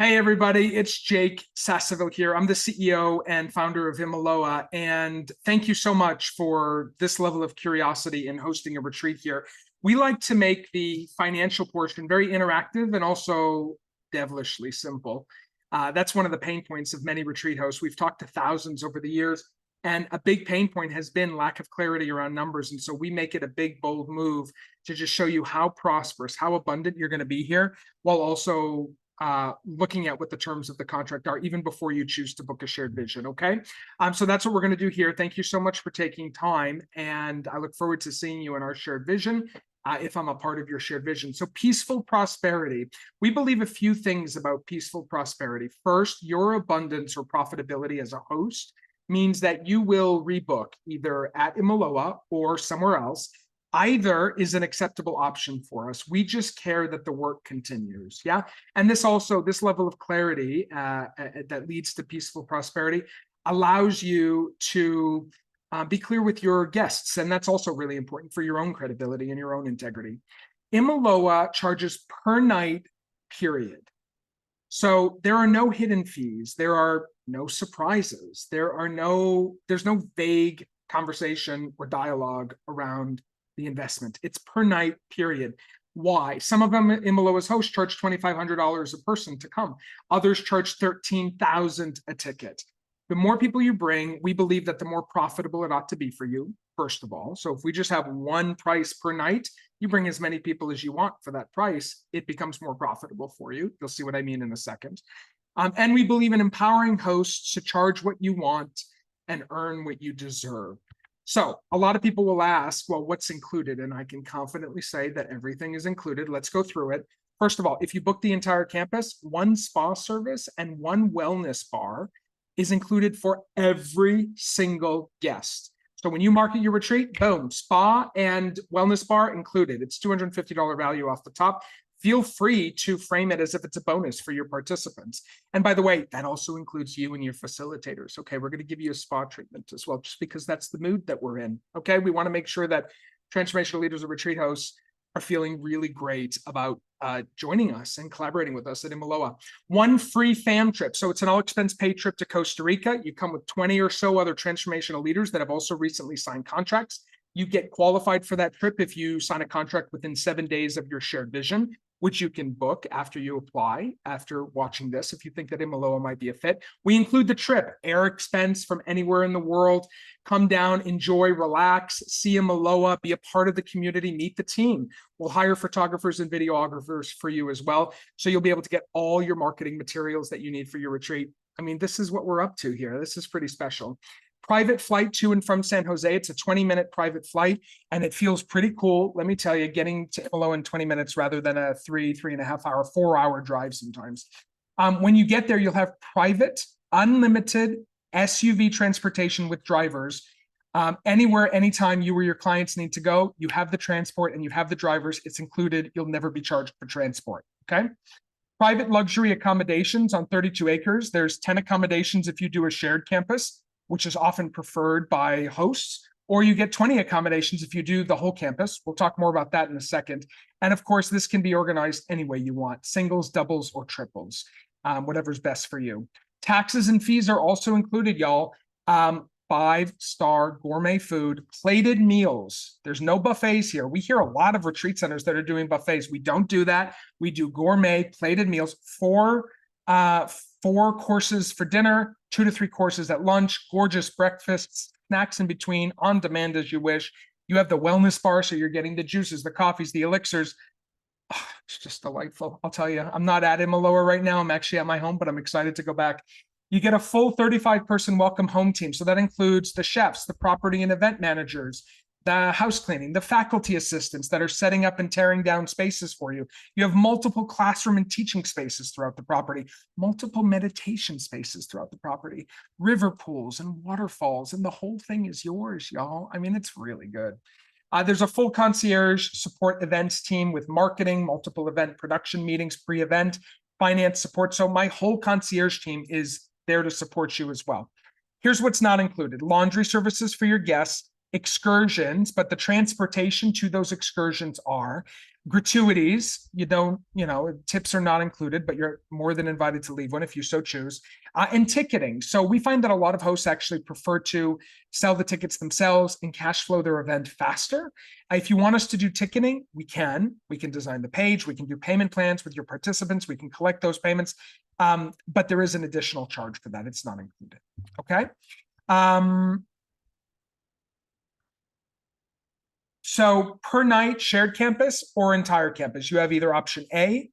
Hey everybody, it's Jake Sasseville here. I'm the CEO and founder of Imiloa, and thank you so much for this level of curiosity in hosting a retreat here. We like to make the financial portion very interactive and also devilishly simple. That's one of the pain points of many retreat hosts. We've talked to thousands over the years, and a big pain point has been lack of clarity around numbers. And so we make it a big, bold move to just show you how prosperous, how abundant you're going to be here, while also looking at what the terms of the contract are even before you choose to book a shared vision. Okay. So that's what we're going to do here. Thank you so much for taking time. And I look forward to seeing you in our shared vision. If I'm a part of your shared vision. So peaceful prosperity. We believe a few things about peaceful prosperity. First, your abundance or profitability as a host means that you will rebook either at Imiloa or somewhere else. Either is an acceptable option for us. We just care that the work continues. Yeah. And this level of clarity that leads to peaceful prosperity allows you to be clear with your guests. And that's also really important for your own credibility and your own integrity. Imiloa charges per night, period. So there are no hidden fees. There are no surprises. There's no vague conversation or dialogue around the investment. It's per night, period. Why? Some of them, Imiloa's hosts charge $2,500 a person to come. Others charge $13,000 a ticket. The more people you bring, we believe that the more profitable it ought to be for you, first of all. So if we just have one price per night, you bring as many people as you want for that price, it becomes more profitable for you. You'll see what I mean in a second. And we believe in empowering hosts to charge what you want and earn what you deserve. So a lot of people will ask, well, what's included? And I can confidently say that everything is included. Let's go through it. First of all, if you book the entire campus, one spa service and one wellness bar is included for every single guest. So when you market your retreat, boom, spa and wellness bar included. It's $250 value off the top. Feel free to frame it as if it's a bonus for your participants. And by the way, that also includes you and your facilitators. Okay, we're going to give you a spa treatment as well, just because that's the mood that we're in. Okay, we want to make sure that transformational leaders of retreat hosts are feeling really great about joining us and collaborating with us at Imiloa. One free fam trip. So it's an all expense paid trip to Costa Rica. You come with 20 or so other transformational leaders that have also recently signed contracts. You get qualified for that trip if you sign a contract within 7 days of your shared vision, which you can book after you apply, after watching this, if you think that Imiloa might be a fit. We include the trip, air expense from anywhere in the world. Come down, enjoy, relax, see Imiloa, be a part of the community, meet the team. We'll hire photographers and videographers for you as well. So you'll be able to get all your marketing materials that you need for your retreat. I mean, this is what we're up to here. This is pretty special. Private flight to and from San Jose. It's a 20-minute private flight, and it feels pretty cool. Let me tell you, getting to Imiloa in 20 minutes rather than a 3.5 hour, 4-hour drive sometimes. When you get there, you'll have private, unlimited SUV transportation with drivers. Anywhere, anytime you or your clients need to go, you have the transport and you have the drivers. It's included. You'll never be charged for transport. Okay. Private luxury accommodations on 32 acres. There's 10 accommodations if you do a shared campus, which is often preferred by hosts, or you get 20 accommodations if you do the whole campus. We'll talk more about that in a second. And of course, this can be organized any way you want, singles, doubles, or triples, whatever's best for you. Taxes and fees are also included, y'all. 5-star gourmet food, plated meals. There's no buffets here. We hear a lot of retreat centers that are doing buffets. We don't do that. We do gourmet plated meals, four courses for dinner, 2 to 3 courses at lunch, gorgeous breakfasts, snacks in between, on demand as you wish. You have the wellness bar, so you're getting the juices, the coffees, the elixirs. Oh, it's just delightful. I'll tell you, I'm not at Imiloa right now. I'm actually at my home, but I'm excited to go back. You get a full 35-person welcome home team. So that includes the chefs, the property and event managers, the house cleaning, the faculty assistants that are setting up and tearing down spaces for you. You have multiple classroom and teaching spaces throughout the property, multiple meditation spaces throughout the property, river pools and waterfalls, and the whole thing is yours, y'all. I mean, it's really good. There's a full concierge support events team with marketing, multiple event production meetings, pre-event, finance support. So my whole concierge team is there to support you as well. Here's what's not included: laundry services for your guests, excursions, but the transportation to those excursions are. Gratuities, tips are not included, but you're more than invited to leave one if you so choose. And ticketing. So we find that a lot of hosts actually prefer to sell the tickets themselves and cash flow their event faster. If you want us to do ticketing, we can. We can design the page. We can do payment plans with your participants. We can collect those payments. But there is an additional charge for that. It's not included. Okay. So per night, shared campus or entire campus, you have either option A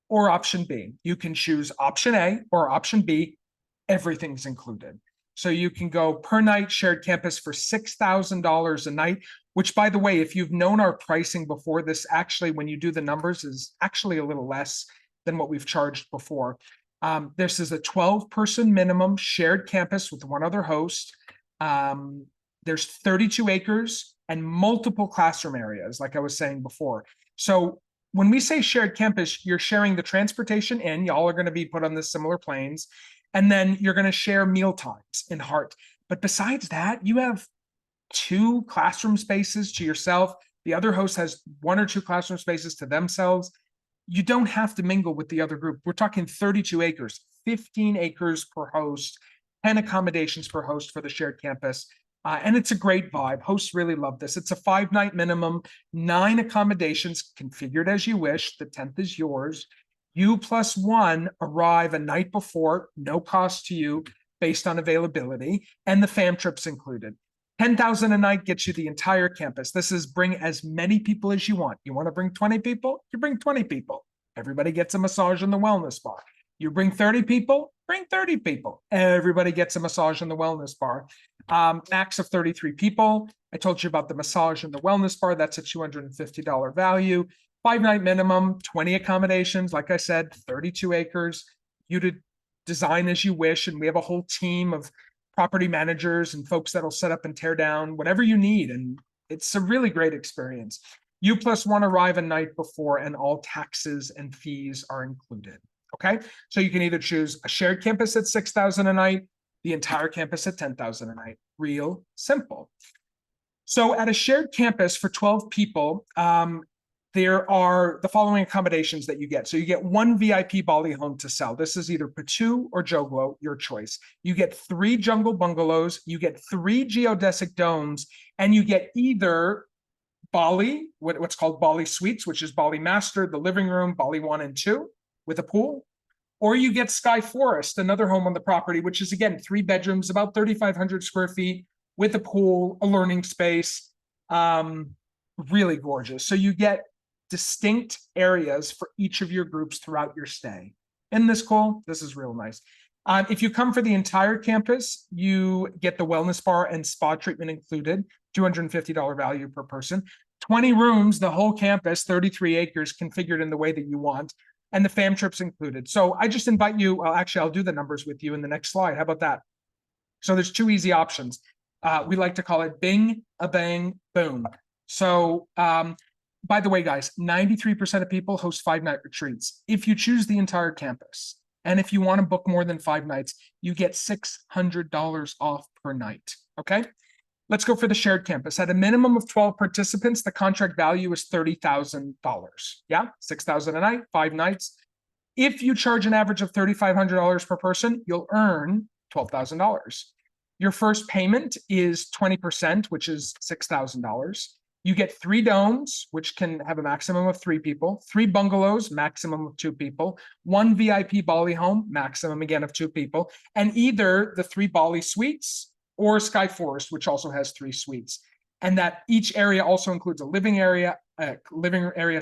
or option B. You can choose option A or option B. Everything's included. So you can go per night shared campus for $6,000 a night, which, by the way, if you've known our pricing before, this actually, when you do the numbers, is actually a little less than what we've charged before. This is a 12-person minimum shared campus with one other host. There's 32 acres and multiple classroom areas, like I was saying before. So when we say shared campus, you're sharing the transportation in, y'all are going to be put on the similar planes, and then you're going to share meal times in Hart. But besides that, you have 2 classroom spaces to yourself. The other host has 1 or 2 classroom spaces to themselves. You don't have to mingle with the other group. We're talking 32 acres, 15 acres per host, 10 accommodations per host for the shared campus. And it's a great vibe. Hosts really love this. It's a 5-night minimum, 9 accommodations configured as you wish. The 10th is yours. You plus 1 arrive a night before, no cost to you based on availability, and the fam trips included. 10,000 a night gets you the entire campus. This is bring as many people as you want. You want to bring 20 people? You bring 20 people. Everybody gets a massage in the wellness bar. You bring 30 people? Bring 30 people. Everybody gets a massage in the wellness bar. Max of 33 people. I told you about the massage and the wellness bar. That's a $250 value. 5-night minimum, 20 accommodations. Like I said, 32 acres. You to design as you wish. And we have a whole team of property managers and folks that'll set up and tear down whatever you need. And it's a really great experience. You plus 1 arrive a night before, and all taxes and fees are included. Okay, so you can either choose a shared campus at $6,000 a night, the entire campus at $10,000 a night. Real simple. So at a shared campus for 12 people, there are the following accommodations that you get. So you get 1 VIP Bali home to sell. This is either Patu or Joglo, your choice. You get 3 jungle bungalows, you get 3 geodesic domes, and you get either Bali, what's called Bali Suites, which is Bali Master, the living room, Bali 1 and 2 with a pool, or you get Sky Forest, another home on the property, which is, again, 3 bedrooms, about 3,500 square feet with a pool, a learning space, really gorgeous. So you get distinct areas for each of your groups throughout your stay. Isn't this cool? This is real nice. If you come for the entire campus, you get the wellness bar and spa treatment included, $250 value per person. 20 rooms, the whole campus, 33 acres, configured in the way that you want, and the fam trips included. So I just invite you, well, actually, I'll do the numbers with you in the next slide. How about that? So there's 2 easy options. We like to call it bing, a bang, boom. So by the way, guys, 93% of people host 5-night retreats. If you choose the entire campus, and if you want to book more than 5 nights, you get $600 off per night. Okay, let's go for the shared campus. At a minimum of 12 participants, the contract value is $30,000. Yeah, $6,000 a night, 5 nights. If you charge an average of $3,500 per person, you'll earn $12,000. Your first payment is 20%, which is $6,000. You get 3 domes, which can have a maximum of 3 people, 3 bungalows, maximum of 2 people, 1 VIP Bali home, maximum again of 2 people, and either the 3 Bali suites or Sky Forest, which also has 3 suites. And that each area also includes a living area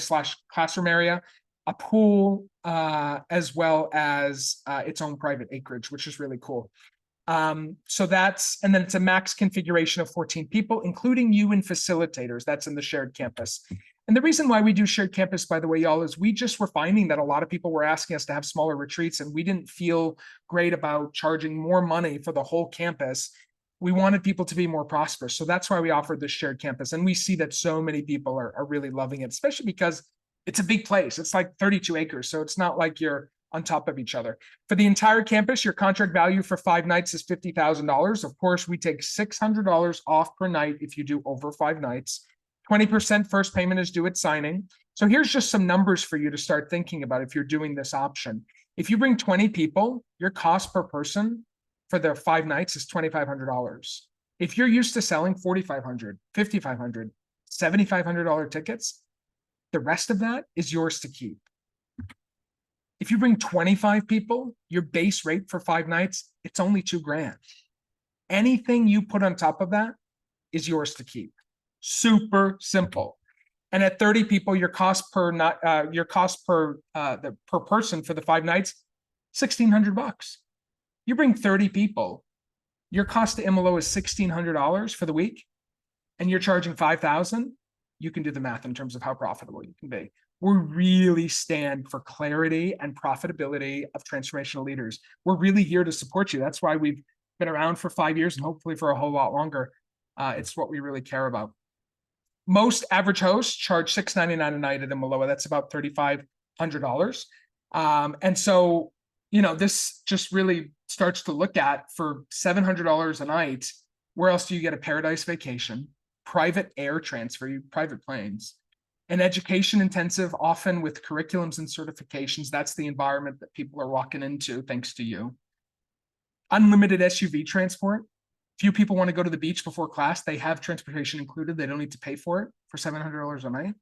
slash classroom area, a pool, as well as its own private acreage, which is really cool. So that's, and then it's a max configuration of 14 people, including you and facilitators. That's in the shared campus. And the reason why we do shared campus, by the way, y'all, is we just were finding that a lot of people were asking us to have smaller retreats, and we didn't feel great about charging more money for the whole campus. We wanted people to be more prosperous. So that's why we offered this shared campus. And we see that so many people are really loving it, especially because it's a big place. It's like 32 acres. So it's not like you're on top of each other. For the entire campus, your contract value for 5 nights is $50,000. Of course, we take $600 off per night if you do over 5 nights. 20% first payment is due at signing. So here's just some numbers for you to start thinking about if you're doing this option. If you bring 20 people, your cost per person for the 5 nights is $2,500. If you're used to selling $4,500, $5,500, $7,500 tickets, the rest of that is yours to keep. If you bring 25 people, your base rate for 5 nights, it's only $2,000. Anything you put on top of that is yours to keep. Super simple. And at 30 people, your cost per per person for the 5 nights, $1,600. You bring 30 people, your cost to Imiloa is $1,600 for the week, and you're charging $5,000. You can do the math in terms of how profitable you can be. We really stand for clarity and profitability of transformational leaders. We're really here to support you. That's why we've been around for 5 years and hopefully for a whole lot longer. It's what we really care about. Most average hosts charge $699 a night at Imiloa. That's about $3,500. And so, you know, this just really starts to look at for $700 a night. Where else do you get a paradise vacation, private air transfer, private planes, an education intensive, often with curriculums and certifications? That's the environment that people are walking into thanks to you. Unlimited SUV transport. Few people want to go to the beach before class. They have transportation included. They don't need to pay for it for $700 a night.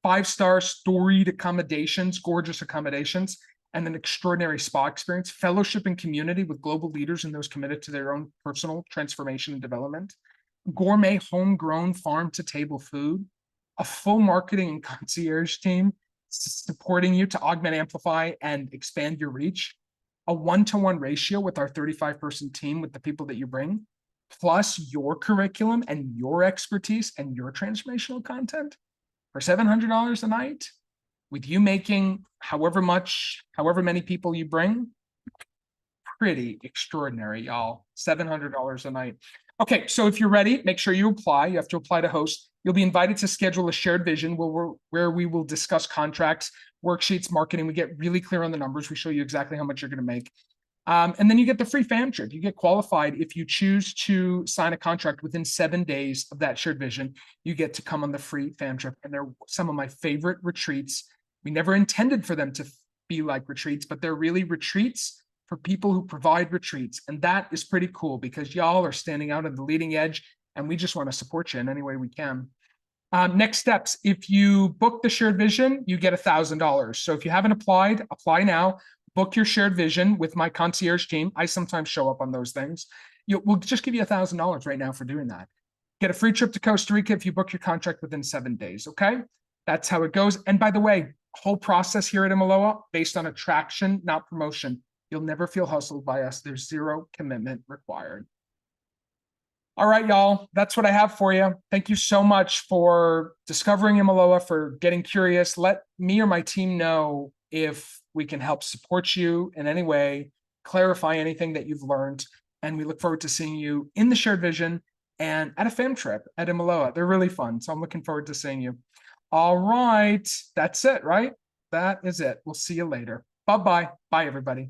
5-star storied accommodations, gorgeous accommodations, and an extraordinary spa experience. Fellowship and community with global leaders and those committed to their own personal transformation and development. Gourmet, homegrown, farm-to-table food. A full marketing and concierge team supporting you to augment, amplify, and expand your reach. A 1-to-1 ratio with our 35-person team with the people that you bring, plus your curriculum and your expertise and your transformational content for $700 a night, with you making however many people you bring. Pretty extraordinary, y'all. $700 a night. Okay, so if you're ready, make sure you apply. You have to apply to host. You'll be invited to schedule a shared vision where we will discuss contracts, worksheets, marketing. We get really clear on the numbers. We show you exactly how much you're going to make. And then you get the free fam trip. You get qualified if you choose to sign a contract within 7 days of that shared vision. You get to come on the free fam trip. And they're some of my favorite retreats. We never intended for them to be like retreats, but they're really retreats for people who provide retreats. And that is pretty cool because y'all are standing out at the leading edge and we just want to support you in any way we can. Next steps, if you book the shared vision, you get $1,000. So if you haven't applied, apply now. Book your shared vision with my concierge team. I sometimes show up on those things. We'll just give you $1,000 right now for doing that. Get a free trip to Costa Rica if you book your contract within 7 days, okay? That's how it goes. And by the way, whole process here at Imiloa based on attraction, not promotion. You'll never feel hustled by us. There's zero commitment required. All right, y'all, that's what I have for you. Thank you so much for discovering Imiloa, for getting curious. Let me or my team know if we can help support you in any way, clarify anything that you've learned. And we look forward to seeing you in the shared vision and at a fam trip at Imiloa. They're really fun. So I'm looking forward to seeing you. All right, that's it, right? That is it. We'll see you later. Bye-bye. Bye, everybody.